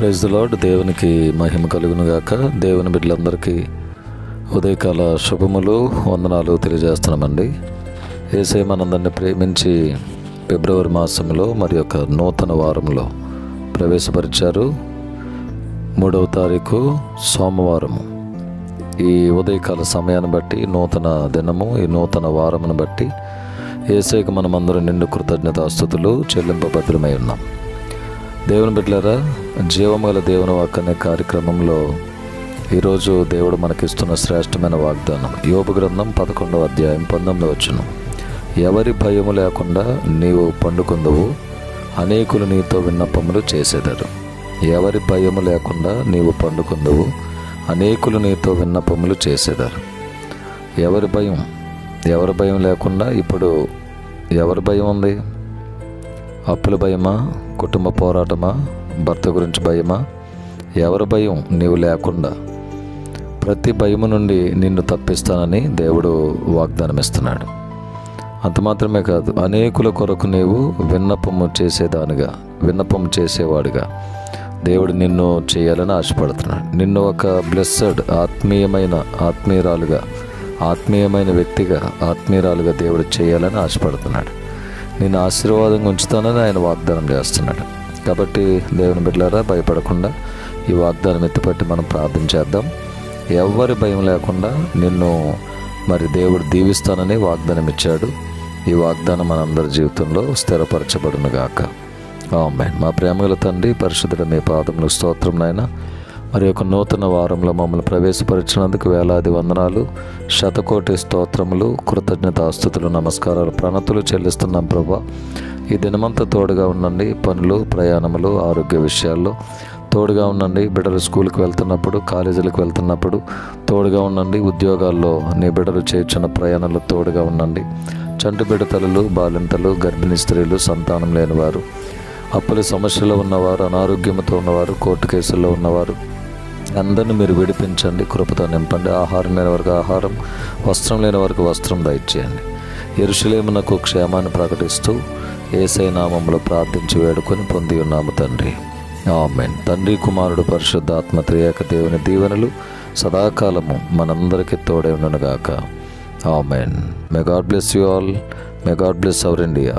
Praise the lord. దేవునికి మహిమ కలుగును గాక. దేవుని బిడ్డలందరికీ ఉదయకాల శుభములు, వందనాలు తెలియజేస్తున్నామండి. యేసయ్య మనందరినీ ప్రేమించి ఫిబ్రవరి మాసంలో మరి యొక్క నూతన వారంలో ప్రవేశపరిచారు. 3వ తారీఖు సోమవారము. ఈ ఉదయకాల సమయాన్ని బట్టి, నూతన దినము, ఈ నూతన వారమును బట్టి యేసయ్యకు మనమందరం నిండు కృతజ్ఞతాస్తుతులు చెల్లింపబద్ధమై ఉన్నాం. దేవుని బిడ్డలారా, జీవము గల దేవుని వాక్కు అనే కార్యక్రమంలో ఈరోజు దేవుడు మనకిస్తున్న శ్రేష్టమైన వాగ్దానం యోబు గ్రంథం 11వ అధ్యాయం 19వ వచనం. ఎవరి భయము లేకుండా నీవు పండుకొందువు, అనేకులు నీతో విన్నపములు చేసేదారు. ఎవరి భయము లేకుండా నీవు పండుకొందువు, అనేకులు నీతో విన్నపములు చేసేదారు. ఎవరి భయం లేకుండా ఇప్పుడు ఎవరి భయం ఉంది? అప్పుల భయమా? కుటుంబ పోరాటమా? భర్త గురించి భయమా? ఎవరి భయం నీవు లేకుండా? ప్రతి భయము నుండి నిన్ను తప్పిస్తానని దేవుడు వాగ్దానం ఇస్తున్నాడు. అంత మాత్రమే కాదు, అనేకుల కొరకు నీవు విన్నపము చేసేవాడుగా దేవుడు నిన్ను చేయాలని ఆశపడుతున్నాడు. నిన్ను ఒక బ్లెస్సడ్ ఆత్మీయమైన వ్యక్తిగా, ఆత్మీయురాలుగా దేవుడు చేయాలని ఆశపడుతున్నాడు. నేను ఆశీర్వాదంగా ఉంచుతానని ఆయన వాగ్దానం చేస్తున్నాడు. కాబట్టి దేవుని బిడ్డలారా, భయపడకుండా ఈ వాగ్దానం ఎత్తిపట్టి మనం ప్రార్థన చేద్దాం. ఎవరి భయం లేకుండా నిన్ను మరి దేవుడు దీవిస్తానని వాగ్దానం ఇచ్చాడు. ఈ వాగ్దానం మనందరి జీవితంలో స్థిరపరచబడును గాక. ఆమేన్. మా ప్రేమగల తండ్రి, పరిశుద్ధుడ మీ పాదములకు స్తోత్రం నాయన. మరి ఒక నూతన వారంలో మమ్మల్ని ప్రవేశపరిచినందుకు వేలాది వందనాలు, శతకోటి స్తోత్రములు, కృతజ్ఞతాస్తుతులు, నమస్కారాలు, ప్రణతులు చెల్లిస్తున్నాం ప్రభా. ఈ దినమంతా తోడుగా ఉండండి. పనులు, ప్రయాణములు, ఆరోగ్య విషయాల్లో తోడుగా ఉండండి. బిడ్డలు స్కూల్కి వెళ్తున్నప్పుడు, కాలేజీలకు వెళ్తున్నప్పుడు తోడుగా ఉండండి. ఉద్యోగాల్లో నీ బిడ్డలు చేర్చిన ప్రయాణాల్లో తోడుగా ఉండండి. చంటి బిడ్డ తల్లులు, బాలింతలు, గర్భిణీ స్త్రీలు, సంతానం లేనివారు, అప్పుల సమస్యలో ఉన్నవారు, అనారోగ్యంతో ఉన్నవారు, కోర్టు కేసుల్లో ఉన్నవారు అందరినీ మీరు విడిపించండి, కృపతో నింపండి. ఆహారం లేని వారికి ఆహారం, వస్త్రం లేని వారికి వస్త్రం దయచేయండి. యెరూషలేమునకు క్షేమాన్ని ప్రకటిస్తూ యేసయ్య నామములో ప్రార్థించి వేడుకొని పొంది ఉన్నాము తండ్రి. ఆమేన్. తండ్రి, కుమారుడు, పరిశుద్ధాత్మ త్రియేక దేవుని దీవెనలు సదాకాలము మనందరికీ తోడే ఉండును గాక. ఆమేన్. May God bless you all. May God bless our India.